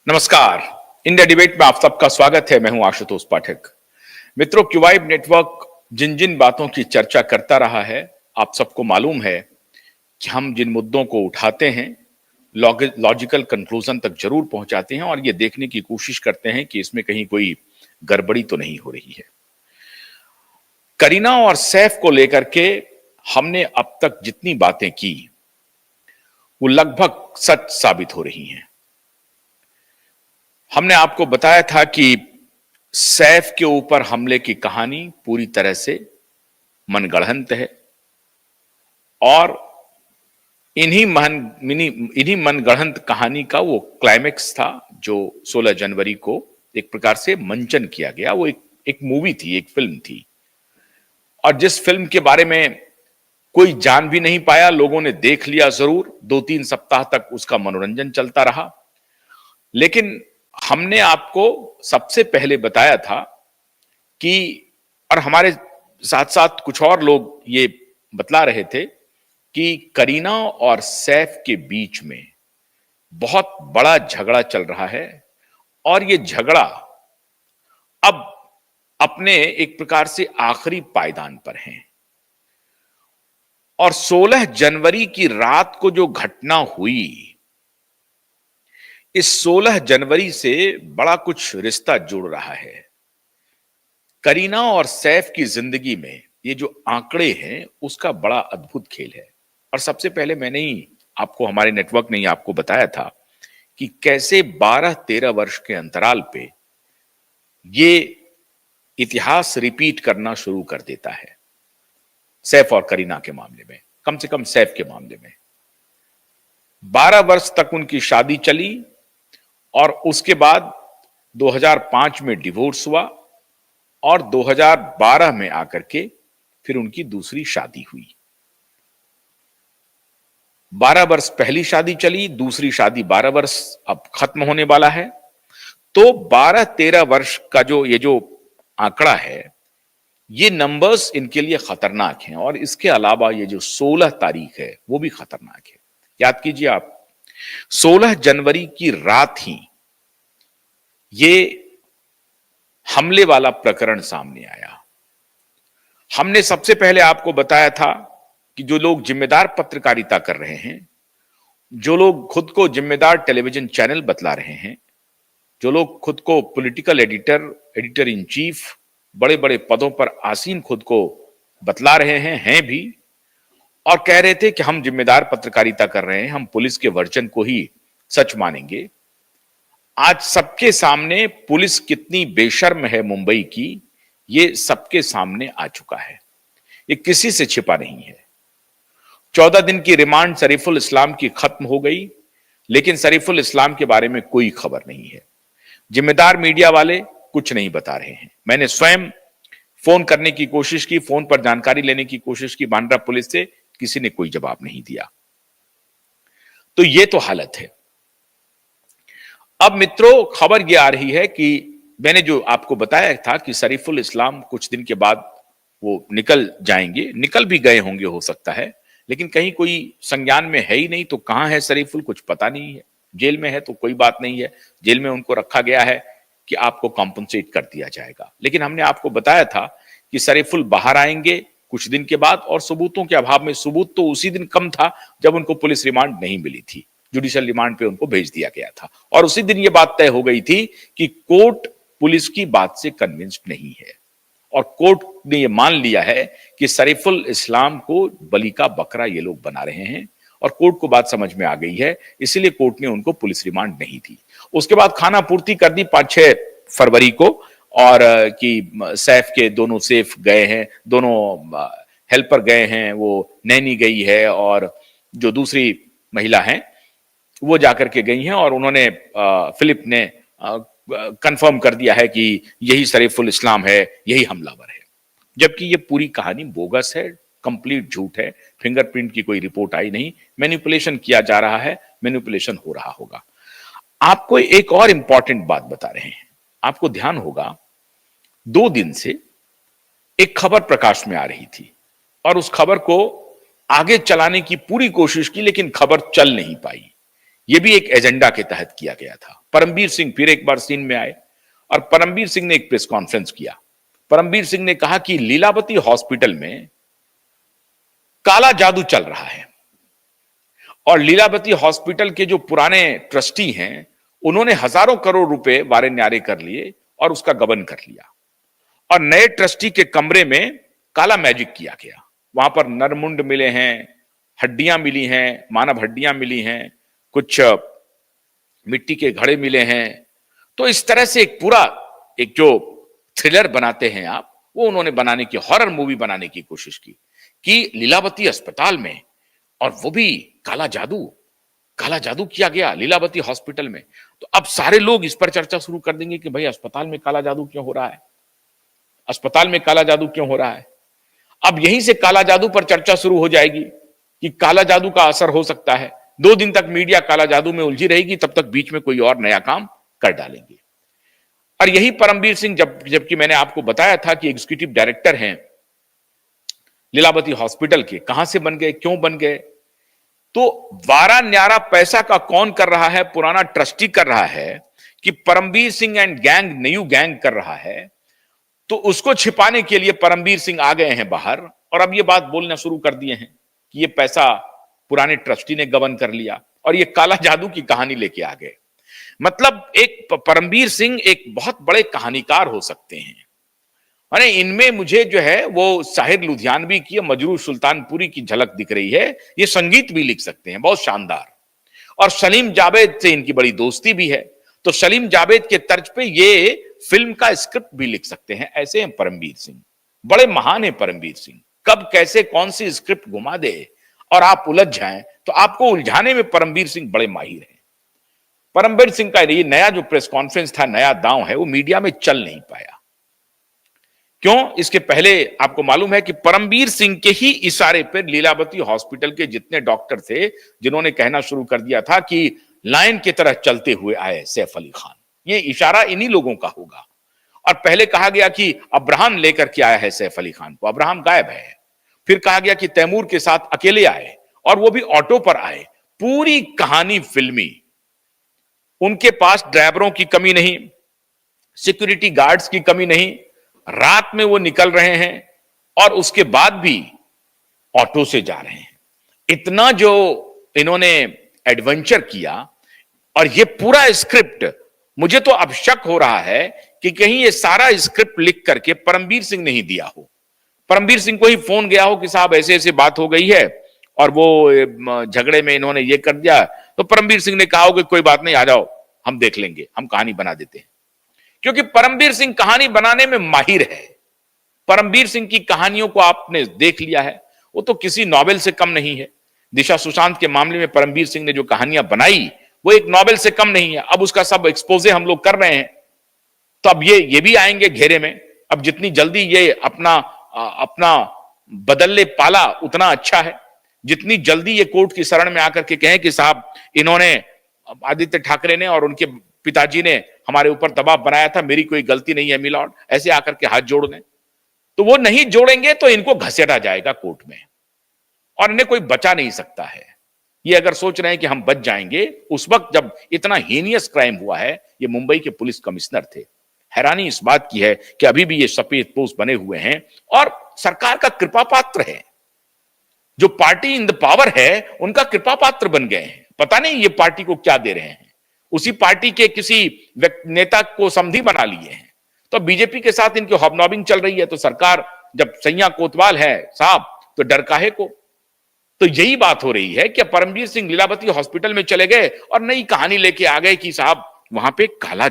नमस्कार। India debate में आप सबका स्वागत है। मैं हूं आशुतोष पाठक। मित्रों, क्यूवाइब नेटवर्क जिन जिन बातों की चर्चा करता रहा है, आप सबको मालूम है कि हम जिन मुद्दों को उठाते हैं लॉजिकल कंक्लूजन तक जरूर पहुंचाते हैं और ये देखने की कोशिश करते हैं कि इसमें कहीं कोई गड़बड़ी तो नहीं हो रही है। करीना और सैफ को लेकर के हमने अब तक जितनी बातें की वो लगभग सच साबित हो रही हैं। हमने आपको बताया था कि सैफ के ऊपर हमले की कहानी पूरी तरह से मनगढ़ंत है और इन्हीं मनगढ़ंत कहानी का वो क्लाइमेक्स था जो 16 जनवरी को एक प्रकार से मंचन किया गया। वो एक मूवी थी, एक फिल्म थी और जिस फिल्म के बारे में कोई जान भी नहीं पाया, लोगों ने देख लिया जरूर। 2-3 सप्ताह तक उसका मनोरंजन चलता रहा, लेकिन हमने आपको सबसे पहले बताया था कि, और हमारे साथ साथ कुछ और लोग ये बतला रहे थे कि करीना और सैफ के बीच में बहुत बड़ा झगड़ा चल रहा है और ये झगड़ा अब अपने एक प्रकार से आखिरी पायदान पर है। और 16 जनवरी की रात को जो घटना हुई, इस 16 जनवरी से बड़ा कुछ रिश्ता जुड़ रहा है। करीना और सैफ की जिंदगी में ये जो आंकड़े हैं उसका बड़ा अद्भुत खेल है। और सबसे पहले मैंने ही आपको, हमारे नेटवर्क ने ही आपको बताया था कि कैसे 12-13 वर्ष के अंतराल पे ये इतिहास रिपीट करना शुरू कर देता है। सैफ और करीना के मामले में, कम से कम सैफ के मामले में 12 वर्ष तक उनकी शादी चली और उसके बाद 2005 में डिवोर्स हुआ और 2012 में आकर के फिर उनकी दूसरी शादी हुई। 12 वर्ष पहली शादी चली, दूसरी शादी 12 वर्ष अब खत्म होने वाला है। तो 12-13 वर्ष का ये जो आंकड़ा है, ये नंबर्स इनके लिए खतरनाक हैं। और इसके अलावा ये जो 16 तारीख है वो भी खतरनाक है। याद कीजिए आप, 16 जनवरी की रात ही ये हमले वाला प्रकरण सामने आया। हमने सबसे पहले आपको बताया था कि जो लोग जिम्मेदार पत्रकारिता कर रहे हैं, जो लोग खुद को जिम्मेदार टेलीविजन चैनल बतला रहे हैं, जो लोग खुद को पॉलिटिकल एडिटर इन चीफ, बड़े बड़े पदों पर आसीन खुद को बतला रहे हैं भी, और कह रहे थे कि हम जिम्मेदार पत्रकारिता कर रहे हैं, हम पुलिस के वर्जन को ही सच मानेंगे। आज सबके सामने पुलिस कितनी बेशर्म है मुंबई की, ये सबके सामने आ चुका है। ये किसी से छिपा नहीं है। 14 दिन की रिमांड शरीफुल इस्लाम की खत्म हो गई, लेकिन शरीफुल इस्लाम के बारे में कोई खबर नहीं है। जिम्मेदार मीडिया वाले कुछ नहीं बता रहे हैं। मैंने स्वयं फोन करने की कोशिश की, फोन पर जानकारी लेने की कोशिश की बांद्रा पुलिस से, किसी ने कोई जवाब नहीं दिया। तो ये तो हालत है। अब मित्रों, खबर यह आ रही है कि मैंने जो आपको बताया था कि शरीफुल इस्लाम कुछ दिन के बाद वो निकल जाएंगे, निकल भी गए होंगे हो सकता है, लेकिन कहीं कोई संज्ञान में है ही नहीं। तो कहां है शरीफुल, कुछ पता नहीं है। जेल में है तो कोई बात नहीं है, जेल में उनको रखा गया है कि आपको कॉम्पनसेट कर दिया जाएगा। लेकिन हमने आपको बताया था कि शरीफुल बाहर आएंगे कुछ दिन के बाद, और सबूतों के अभाव में, सबूत तो उसी दिन कम था जब उनको पुलिस रिमांड नहीं मिली थी, जुडिशियल रिमांड पे उनको भेज दिया गया था। और उसी दिन यह बात तय हो गई थी कि कोर्ट पुलिस की बात से कन्विंस्ड नहीं है और कोर्ट ने यह मान लिया है कि शरीफुल इस्लाम को बलि का बकरा ये लोग बना रहे हैं। और कोर्ट को बात समझ में आ गई है, इसलिए कोर्ट ने उनको पुलिस रिमांड नहीं दी। उसके बाद खाना पूर्ति कर दी 5-6 फरवरी को, और कि सैफ के दोनों सेफ गए हैं, दोनों हेल्पर गए हैं, वो नैनी गई है और जो दूसरी महिला हैं वो जाकर के गई हैं, और उन्होंने फिलिप ने कंफर्म कर दिया है कि यही शरीफुल इस्लाम है, यही हमलावर है। जबकि ये पूरी कहानी बोगस है, कंप्लीट झूठ है। फिंगरप्रिंट की कोई रिपोर्ट आई नहीं, मैनिपुलेशन किया जा रहा है, मैनिपुलेशन हो रहा होगा। आपको एक और इंपॉर्टेंट बात बता रहे हैं। आपको ध्यान होगा 2 दिन से एक खबर प्रकाश में आ रही थी और उस खबर को आगे चलाने की पूरी कोशिश की, लेकिन खबर चल नहीं पाई। यह भी एक एजेंडा के तहत किया गया था। परमबीर सिंह फिर एक बार सीन में आए और परमबीर सिंह ने एक प्रेस कॉन्फ्रेंस किया। परमबीर सिंह ने कहा कि लीलावती हॉस्पिटल में काला जादू चल रहा है और लीलावती हॉस्पिटल के जो पुराने ट्रस्टी हैं, उन्होंने हजारों करोड़ रुपए वारे न्यारे कर लिए और उसका गबन कर लिया और नए ट्रस्टी के कमरे में काला मैजिक किया गया। वहां पर नरमुंड मिले हैं, हड्डियां मिली हैं, मानव हड्डियां मिली हैं, कुछ मिट्टी के घड़े मिले हैं। तो इस तरह से एक पूरा एक जो थ्रिलर बनाते हैं आप, वो उन्होंने बनाने की, हॉरर मूवी बनाने की कोशिश की कि लीलावती अस्पताल में, और वो भी काला जादू किया गया लीलावती हॉस्पिटल में। तो अब सारे लोग इस पर चर्चा शुरू कर देंगे कि भाई अस्पताल में काला जादू क्यों हो रहा है, अस्पताल में काला जादू क्यों हो रहा है। अब यहीं से काला जादू पर चर्चा शुरू हो जाएगी कि काला जादू का असर हो सकता है। 2 दिन तक मीडिया काला जादू में उलझी रहेगी, तब तक बीच में कोई और नया काम कर डालेंगे। और यही परमबीर सिंह, जबकि मैंने आपको बताया था कि एग्जीक्यूटिव डायरेक्टर हैं लीलावती हॉस्पिटल के, कहां से बन गए, क्यों बन गए। तो वारा न्यारा पैसा का कौन कर रहा है, पुराना ट्रस्टी कर रहा है कि Parambir Singh and gang, new gang कर रहा है। तो उसको छिपाने के लिए परमबीर सिंह आ गए हैं बाहर और अब ये बात बोलना शुरू कर दिए हैं कि ये पैसा पुराने ट्रस्टी ने गबन कर लिया और ये काला जादू की कहानी लेके आ गए। मतलब एक परमबीर सिंह एक बहुत बड़े कहानीकार हो सकते हैं। अरे इनमें मुझे जो है वो साहिर लुधियानवी की, मजरूह सुल्तानपुरी की झलक दिख रही है। ये संगीत भी लिख सकते हैं, बहुत शानदार। और सलीम जावेद से इनकी बड़ी दोस्ती भी है, तो सलीम जावेद के तर्ज पे ये फिल्म का स्क्रिप्ट भी लिख सकते हैं। ऐसे हैं परमबीर सिंह, बड़े महान है परमबीर सिंह। कब कैसे कौन सी स्क्रिप्ट घुमा दे और आप उलझ जाएं, तो आपको उलझाने में परमबीर सिंह बड़े माहिर हैं। परमबीर सिंह का ये नया जो प्रेस कॉन्फ्रेंस था, नया दांव है, वो मीडिया में चल नहीं पाया। क्यों? इसके पहले आपको मालूम है कि परमबीर सिंह के ही इशारे पर लीलावती हॉस्पिटल के जितने डॉक्टर थे, जिन्होंने कहना शुरू कर दिया था कि लायन की तरह चलते हुए आए सैफ अली खान, ये इशारा इन्हीं लोगों का होगा। और पहले कहा गया कि अब्राहम लेकर के आया है सैफ अली खान को, अब्राहम गायब है। फिर कहा गया कि तैमूर के साथ अकेले आए और वो भी ऑटो पर आए। पूरी कहानी फिल्मी। उनके पास ड्राइवरों की कमी नहीं, सिक्योरिटी गार्ड्स की कमी नहीं, रात में वो निकल रहे हैं और उसके बाद भी ऑटो से जा रहे हैं। इतना जो इन्होंने एडवेंचर किया, और ये पूरा स्क्रिप्ट, मुझे तो अब शक हो रहा है कि कहीं ये सारा स्क्रिप्ट लिख करके परमबीर सिंह ने ही दिया हो। परमबीर सिंह को ही फोन गया हो कि साहब ऐसे ऐसे बात हो गई है और वो झगड़े में इन्होंने ये कर दिया, तो परमबीर सिंह ने कहा हो कि कोई बात नहीं, आ जाओ, हम देख लेंगे, हम कहानी बना देते हैं। क्योंकि परमबीर सिंह कहानी बनाने में माहिर है। परमबीर सिंह की कहानियों को आपने देख लिया है, वो तो किसी नॉवेल से कम नहीं है। दिशा सुशांत के मामले में परमबीर सिंह ने जो कहानियां बनाई, वो एक नॉवेल से कम नहीं है। अब उसका सब एक्सपोजे हम लोग कर रहे हैं, तो अब ये भी आएंगे घेरे में। अब जितनी जल्दी ये अपना बदल ले पाला, उतना अच्छा है। जितनी जल्दी ये कोर्ट की शरण में आकर के कहें कि साहब, इन्होंने, आदित्य ठाकरे ने और उनके पिताजी ने हमारे ऊपर दबाव बनाया था, मेरी कोई गलती नहीं है मिलॉर्ड, ऐसे आकर के हाथ जोड़ दें, तो वो नहीं जोड़ेंगे तो इनको घसीटा जाएगा कोर्ट में और इन्हें कोई बचा नहीं सकता है। ये अगर सोच रहे हैं कि हम बच जाएंगे, उस वक्त जब इतना हीनियस क्राइम हुआ है, ये मुंबई के पुलिस कमिश्नर थे। हैरानी इस बात की है कि अभी भी ये सफेद पोश बने हुए हैं और सरकार का कृपा पात्र है। जो पार्टी इन द पावर है, उनका कृपा पात्र बन गए हैं। पता नहीं ये पार्टी को क्या दे रहे हैं। उसी पार्टी के किसी नेता को समधी बना लिए हैं, तो बीजेपी के साथ इनकी हॉबनॉबिंग चल रही है। तो सरकार जब सैया कोतवाल है साहब, तो डर काहे को। तो यही बात हो रही है कि परमबीर सिंह लीलावती हॉस्पिटल में चले गए और नई कहानी लेके आ गए कि साहब वहां पे काला